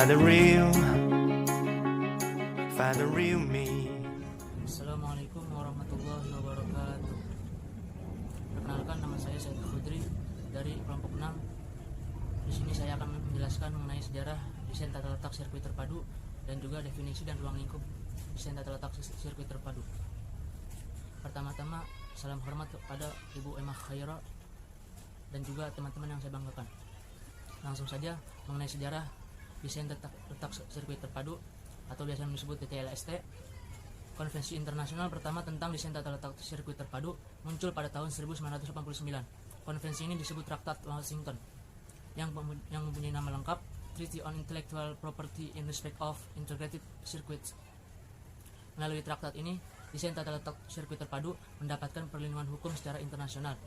Find the real me. Assalamualaikum warahmatullahi wabarakatuh. Perkenalkan, nama saya Said Khudri dari kelompok 6. Di sini saya akan menjelaskan mengenai sejarah desain tata letak sirkuit terpadu dan juga definisi dan ruang lingkup desain tata letak sirkuit terpadu. Pertama-tama, salam hormat kepada Ibu Emma Khaira dan juga teman-teman yang saya banggakan. Langsung saja mengenai sejarah desain tata letak sirkuit terpadu atau biasa disebut DTLST. Konvensi internasional pertama tentang desain tata letak sirkuit terpadu muncul pada tahun 1989. Konvensi ini disebut Traktat Washington yang mempunyai nama lengkap Treaty on Intellectual Property in Respect of Integrated Circuits. Melalui traktat ini, desain tata letak sirkuit terpadu mendapatkan perlindungan hukum secara internasional.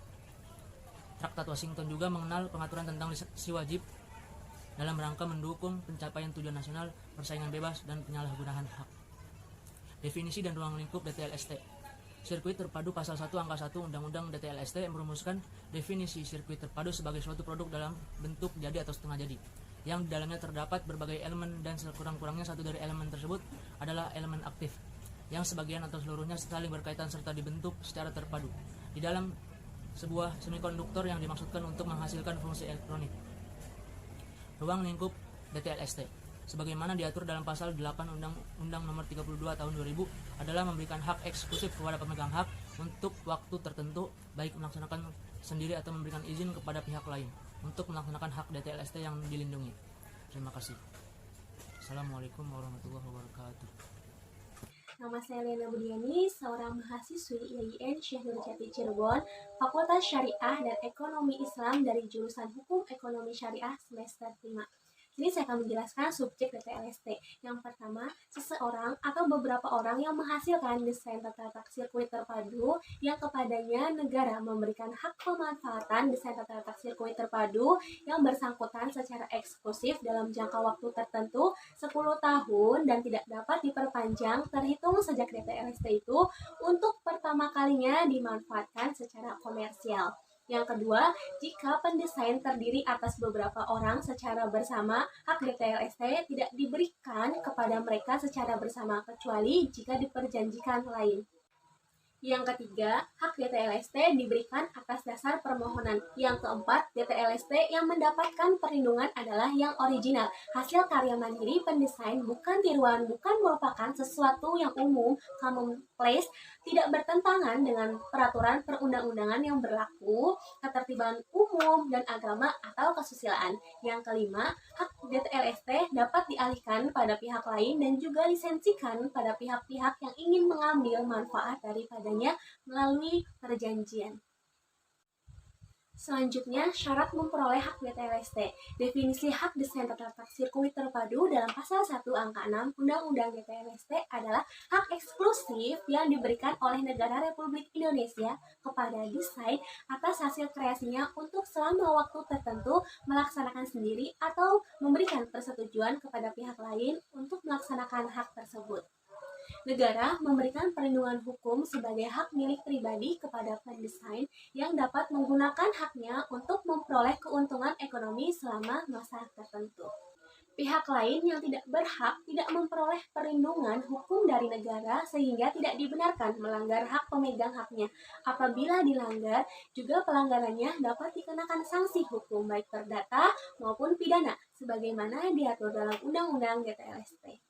Traktat Washington juga mengenal pengaturan tentang lisensi wajib dalam rangka mendukung pencapaian tujuan nasional, persaingan bebas, dan penyalahgunaan hak. Definisi dan ruang lingkup DTLST. Sirkuit terpadu pasal 1 angka 1 Undang-Undang DTLST merumuskan definisi sirkuit terpadu sebagai suatu produk dalam bentuk jadi atau setengah jadi, yang di dalamnya terdapat berbagai elemen dan sekurang-kurangnya satu dari elemen tersebut adalah elemen aktif, yang sebagian atau seluruhnya saling berkaitan serta dibentuk secara terpadu di dalam sebuah semikonduktor yang dimaksudkan untuk menghasilkan fungsi elektronik. Ruang lingkup DTLST sebagaimana diatur dalam pasal 8 Undang-Undang Nomor 32 Tahun 2000 adalah memberikan hak eksklusif kepada pemegang hak untuk waktu tertentu, baik melaksanakan sendiri atau memberikan izin kepada pihak lain untuk melaksanakan hak DTLST yang dilindungi. Terima kasih. Assalamualaikum warahmatullahi wabarakatuh. Nama saya Lena Budiani, seorang mahasiswi IAIN Syekh Nur Jati Cirebon, Fakultas Syariah dan Ekonomi Islam dari jurusan Hukum Ekonomi Syariah semester 5. Ini saya akan menjelaskan subjek DTLST. Yang pertama, seseorang atau beberapa orang yang menghasilkan desain tata letak sirkuit terpadu yang kepadanya negara memberikan hak pemanfaatan desain tata letak sirkuit terpadu yang bersangkutan secara eksklusif dalam jangka waktu tertentu 10 tahun dan tidak dapat diperpanjang terhitung sejak DTLST itu untuk pertama kalinya dimanfaatkan secara komersial. Yang kedua, jika pendesain terdiri atas beberapa orang secara bersama, hak DTLST tidak diberikan kepada mereka secara bersama kecuali jika diperjanjikan lain. Yang ketiga, hak DTLST diberikan atas dasar permohonan. Yang keempat, DTLST yang mendapatkan perlindungan adalah yang original, hasil karya mandiri pendesain, bukan tiruan, bukan merupakan sesuatu yang umum, commonplace, tidak bertentangan dengan peraturan perundang-undangan yang berlaku, ketertiban umum dan agama atau kesusilaan. Yang kelima, hak DTLST dapat dialihkan pada pihak lain dan juga lisensikan pada pihak-pihak yang ingin mengambil manfaat daripadanya melalui perjanjian. Selanjutnya, syarat memperoleh hak DTLST. Definisi hak desain tata letak sirkuit terpadu dalam pasal 1 angka 6 Undang-Undang DTLST adalah hak eksklusif yang diberikan oleh negara Republik Indonesia kepada desain atas hasil kreasinya untuk selama waktu tertentu melaksanakan sendiri atau memberikan persetujuan kepada pihak lain untuk melaksanakan hak tersebut. Negara memberikan perlindungan hukum sebagai hak milik pribadi kepada pendesain yang dapat menggunakan haknya untuk memperoleh keuntungan ekonomi selama masa tertentu. Pihak lain yang tidak berhak tidak memperoleh perlindungan hukum dari negara sehingga tidak dibenarkan melanggar hak pemegang haknya. Apabila dilanggar, juga pelanggarannya dapat dikenakan sanksi hukum baik perdata maupun pidana sebagaimana diatur dalam Undang-Undang DTLST.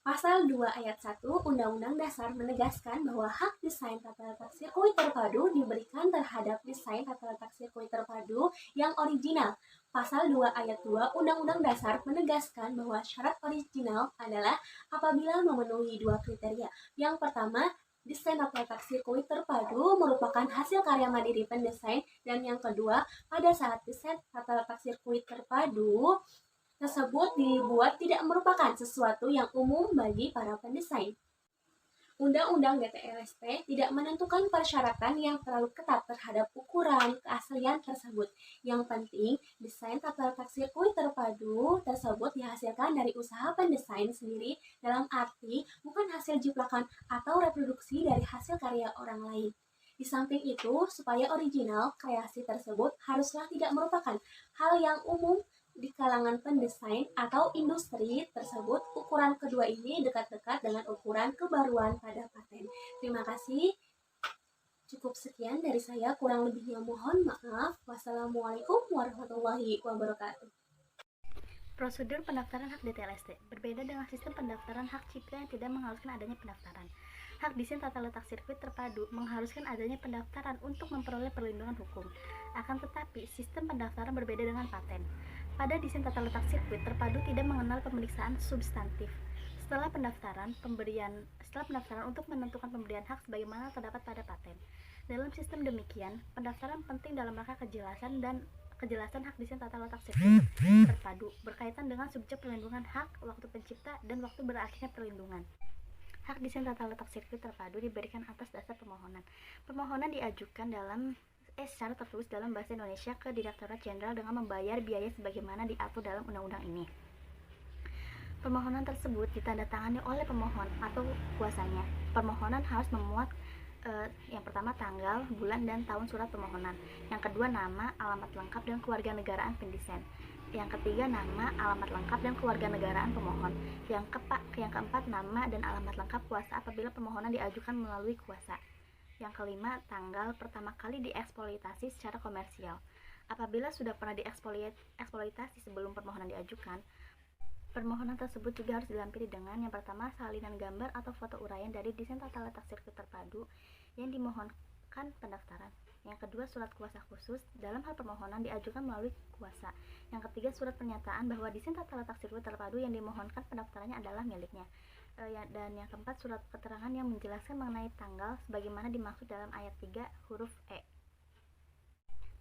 Pasal 2 ayat 1 Undang-Undang Dasar menegaskan bahwa hak desain tata letak sirkuit terpadu diberikan terhadap desain tata letak sirkuit terpadu yang original. Pasal 2 ayat 2 Undang-Undang Dasar menegaskan bahwa syarat original adalah apabila memenuhi dua kriteria. Yang pertama, desain tata letak sirkuit terpadu merupakan hasil karya mandiri pendesain, dan yang kedua, pada saat desain tata letak sirkuit terpadu tersebut dibuat tidak merupakan sesuatu yang umum bagi para pendesain. Undang-Undang DTLST tidak menentukan persyaratan yang terlalu ketat terhadap ukuran keaslian tersebut. Yang penting, desain tata letak sirkuit terpadu tersebut dihasilkan dari usaha pendesain sendiri dalam arti bukan hasil jiplakan atau reproduksi dari hasil karya orang lain. Di samping itu, supaya original, kreasi tersebut haruslah tidak merupakan hal yang umum Di kalangan pendesain atau industri tersebut, ukuran kedua ini dekat-dekat dengan ukuran kebaruan pada paten. Terima kasih. Cukup sekian dari saya, kurang lebihnya mohon maaf. Wassalamualaikum warahmatullahi wabarakatuh. Prosedur pendaftaran hak DTLST berbeda dengan sistem pendaftaran hak cipta yang tidak mengharuskan adanya pendaftaran. Hak desain tata letak sirkuit terpadu mengharuskan adanya pendaftaran untuk memperoleh perlindungan hukum. Akan tetapi, sistem pendaftaran berbeda dengan paten. Pada desain tata letak sirkuit terpadu tidak mengenal pemeriksaan substantif. Setelah pendaftaran untuk menentukan pemberian hak sebagaimana terdapat pada paten. Dalam sistem demikian, pendaftaran penting dalam rangka kejelasan hak desain tata letak sirkuit terpadu berkaitan dengan subjek perlindungan hak, waktu pencipta, dan waktu berakhirnya perlindungan. Hak desain tata letak sirkuit terpadu diberikan atas dasar permohonan. Permohonan diajukan secara tertulis dalam bahasa Indonesia ke Direktorat Jenderal dengan membayar biaya sebagaimana diatur dalam undang-undang ini. Permohonan tersebut ditandatangani oleh pemohon atau kuasanya. Permohonan harus memuat yang pertama tanggal, bulan, dan tahun surat permohonan. Yang kedua nama, alamat lengkap, dan kewarganegaraan pendesain. Yang ketiga nama, alamat lengkap, dan kewarganegaraan pemohon. Yang keempat nama dan alamat lengkap kuasa apabila permohonan diajukan melalui kuasa. Yang kelima tanggal pertama kali dieksploitasi secara komersial. Apabila sudah pernah dieksploitasi sebelum permohonan diajukan, permohonan tersebut juga harus dilampiri dengan yang pertama salinan gambar atau foto uraian dari desain tata letak sirkuit terpadu yang dimohonkan pendaftaran. Yang kedua surat kuasa khusus dalam hal permohonan diajukan melalui kuasa. Yang ketiga surat pernyataan bahwa desain tata letak sirkuit terpadu yang dimohonkan pendaftarannya adalah miliknya. Dan yang keempat surat keterangan yang menjelaskan mengenai tanggal sebagaimana dimaksud dalam ayat 3 huruf E.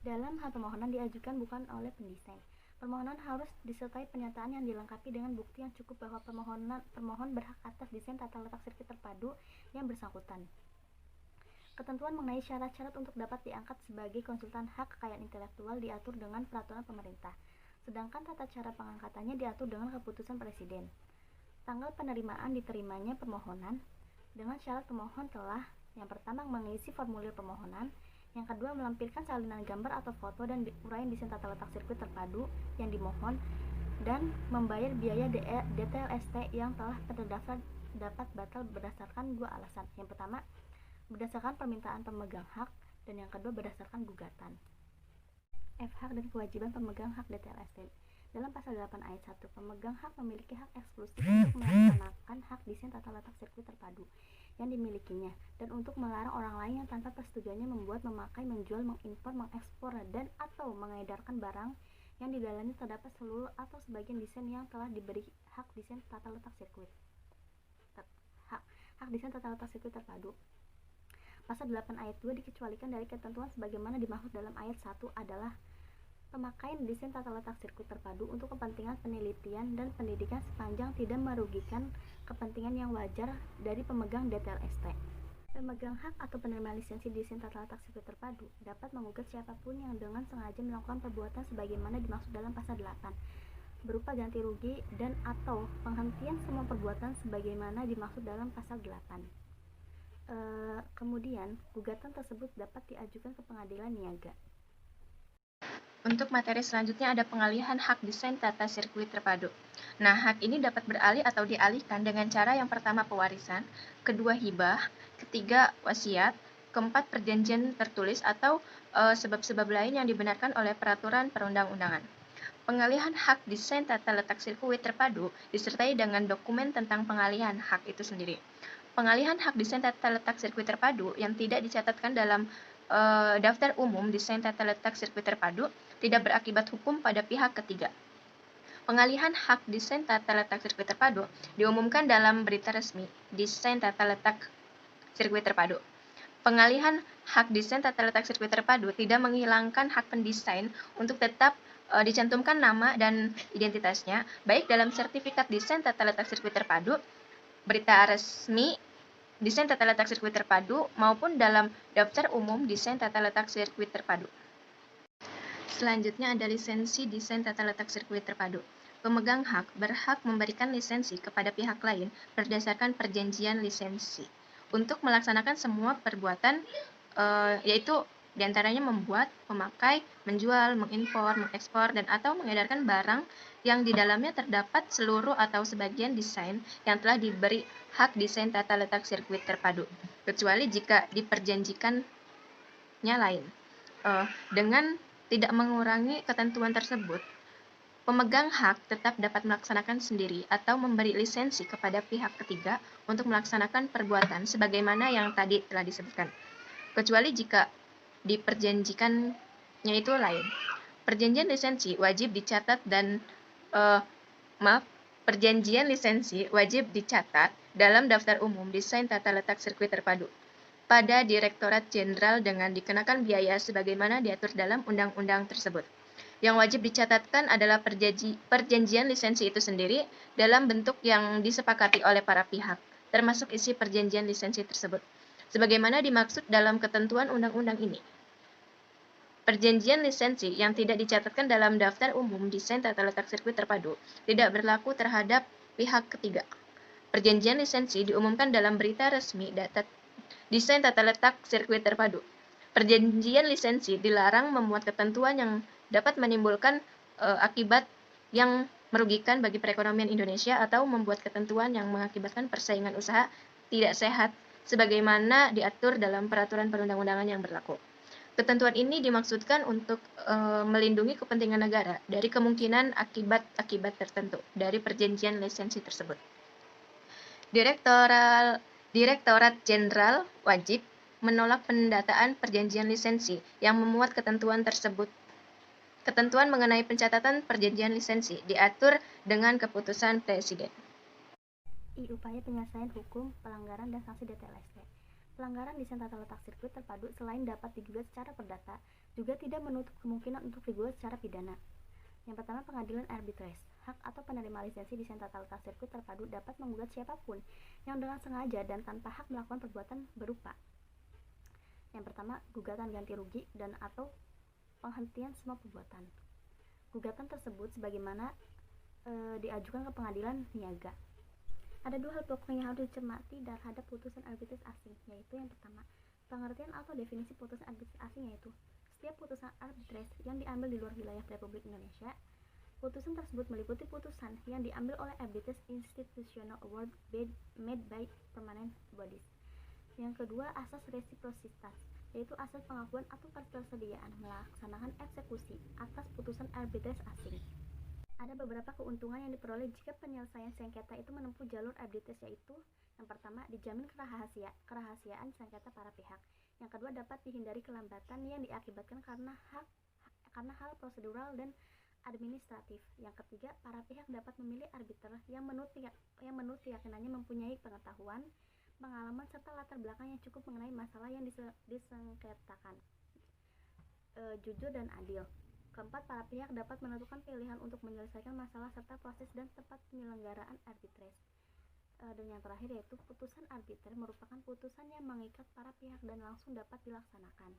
Dalam hal permohonan diajukan bukan oleh pendesain. Permohonan harus disertai pernyataan yang dilengkapi dengan bukti yang cukup bahwa permohon berhak atas desain tata letak sirkuit terpadu yang bersangkutan. Ketentuan mengenai syarat-syarat untuk dapat diangkat sebagai konsultan hak kekayaan intelektual diatur dengan peraturan pemerintah, sedangkan tata cara pengangkatannya diatur dengan keputusan presiden. Tanggal penerimaan diterimanya permohonan dengan syarat pemohon telah yang pertama mengisi formulir permohonan, yang kedua melampirkan salinan gambar atau foto dan uraian desain tata letak sirkuit terpadu yang dimohon, dan membayar biaya DTLST yang telah terdaftar dapat batal berdasarkan dua alasan. Yang pertama, berdasarkan permintaan pemegang hak, dan yang kedua berdasarkan gugatan. F. Hak dan kewajiban pemegang hak DTLST. Dalam pasal 8 ayat 1, pemegang hak memiliki hak eksklusif untuk melaksanakan hak desain tata letak sirkuit terpadu yang dimilikinya, dan untuk melarang orang lain yang tanpa persetujuannya membuat, memakai, menjual, mengimpor, mengekspor, dan atau mengedarkan barang yang di dalamnya terdapat seluruh atau sebagian desain yang telah diberi hak desain tata letak sirkuit. Hak desain tata letak sirkuit terpadu. Pasal 8 ayat 2 dikecualikan dari ketentuan sebagaimana dimaksud dalam ayat 1 adalah pemakaian desain tata letak sirkuit terpadu untuk kepentingan penelitian dan pendidikan sepanjang tidak merugikan kepentingan yang wajar dari pemegang DTLST. Pemegang hak atau penerima lisensi desain tata letak sirkuit terpadu dapat menggugat siapapun yang dengan sengaja melakukan perbuatan sebagaimana dimaksud dalam pasal 8 berupa ganti rugi dan atau penghentian semua perbuatan sebagaimana dimaksud dalam pasal 8. Kemudian gugatan tersebut dapat diajukan ke pengadilan niaga. Untuk materi selanjutnya ada pengalihan hak desain tata sirkuit terpadu. Nah, hak ini dapat beralih atau dialihkan dengan cara yang pertama pewarisan, kedua hibah, ketiga wasiat, keempat perjanjian tertulis atau sebab-sebab lain yang dibenarkan oleh peraturan perundang-undangan. Pengalihan hak desain tata letak sirkuit terpadu disertai dengan dokumen tentang pengalihan hak itu sendiri. Pengalihan hak desain tata letak sirkuit terpadu yang tidak dicatatkan dalam daftar umum desain tata letak sirkuit terpadu tidak berakibat hukum pada pihak ketiga. Pengalihan hak desain tata letak sirkuit terpadu diumumkan dalam berita resmi desain tata letak sirkuit terpadu. Pengalihan hak desain tata letak sirkuit terpadu tidak menghilangkan hak pendesain untuk tetap dicantumkan nama dan identitasnya, baik dalam sertifikat desain tata letak sirkuit terpadu, berita resmi desain tata letak sirkuit terpadu, maupun dalam daftar umum desain tata letak sirkuit terpadu. Selanjutnya ada lisensi desain tata letak sirkuit terpadu. Pemegang hak berhak memberikan lisensi kepada pihak lain berdasarkan perjanjian lisensi untuk melaksanakan semua perbuatan yaitu Di antaranya membuat, memakai, menjual, mengimpor, mengekspor, dan atau mengedarkan barang yang di dalamnya terdapat seluruh atau sebagian desain yang telah diberi hak desain tata letak sirkuit terpadu, kecuali jika diperjanjikannya lain. Dengan tidak mengurangi ketentuan tersebut, pemegang hak tetap dapat melaksanakan sendiri atau memberi lisensi kepada pihak ketiga untuk melaksanakan perbuatan sebagaimana yang tadi telah disebutkan, kecuali jika diperjanjikannya itu lain. Perjanjian lisensi wajib dicatat perjanjian lisensi wajib dicatat dalam daftar umum desain tata letak sirkuit terpadu pada Direktorat Jenderal dengan dikenakan biaya sebagaimana diatur dalam undang-undang tersebut. Yang wajib dicatatkan adalah perjanjian lisensi itu sendiri dalam bentuk yang disepakati oleh para pihak, termasuk isi perjanjian lisensi tersebut, sebagaimana dimaksud dalam ketentuan undang-undang ini. Perjanjian lisensi yang tidak dicatatkan dalam daftar umum desain tata letak sirkuit terpadu tidak berlaku terhadap pihak ketiga. Perjanjian lisensi diumumkan dalam berita resmi desain tata letak sirkuit terpadu. Perjanjian lisensi dilarang memuat ketentuan yang dapat menimbulkan akibat yang merugikan bagi perekonomian Indonesia atau membuat ketentuan yang mengakibatkan persaingan usaha tidak sehat sebagaimana diatur dalam peraturan perundang-undangan yang berlaku. Ketentuan ini dimaksudkan untuk melindungi kepentingan negara dari kemungkinan akibat-akibat tertentu dari perjanjian lisensi tersebut. Direktorat Jenderal wajib menolak pendataan perjanjian lisensi yang memuat ketentuan tersebut. Ketentuan mengenai pencatatan perjanjian lisensi diatur dengan keputusan Presiden. Upaya penyelesaian hukum, pelanggaran, dan sanksi DTLST. Pelanggaran desain tata letak sirkuit terpadu selain dapat digugat secara perdata, juga tidak menutup kemungkinan untuk digugat secara pidana. Yang pertama, pengadilan arbitrase. Hak atau penerima lisensi desain tata letak sirkuit terpadu dapat menggugat siapapun yang dengan sengaja dan tanpa hak melakukan perbuatan berupa. Yang pertama, gugatan ganti rugi dan atau penghentian semua perbuatan. Gugatan tersebut sebagaimana diajukan ke pengadilan niaga. Ada dua hal pokok yang harus dicermati terhadap putusan arbitrase asing, yaitu yang pertama, pengertian atau definisi putusan arbitrase asing, yaitu setiap putusan arbitrase yang diambil di luar wilayah Republik Indonesia. Putusan tersebut meliputi putusan yang diambil oleh arbitrage institutional award made by permanent bodies. Yang kedua, asas resiprositas, yaitu asas pengakuan atau ketersediaan melaksanakan eksekusi atas putusan arbitrase asing. Ada beberapa keuntungan yang diperoleh jika penyelesaian sengketa itu menempuh jalur arbitrase, yaitu yang pertama, dijamin kerahasiaan sengketa para pihak. Yang kedua, dapat dihindari kelambatan yang diakibatkan karena hal prosedural dan administratif. Yang ketiga, para pihak dapat memilih arbiter yang menurut keyakinannya mempunyai pengetahuan, pengalaman, serta latar belakang yang cukup mengenai masalah yang disengketakan, jujur dan adil. Keempat, para pihak dapat menentukan pilihan untuk menyelesaikan masalah serta proses dan tempat penyelenggaraan arbitrase. Dan yang terakhir yaitu putusan arbiter merupakan putusan yang mengikat para pihak dan langsung dapat dilaksanakan.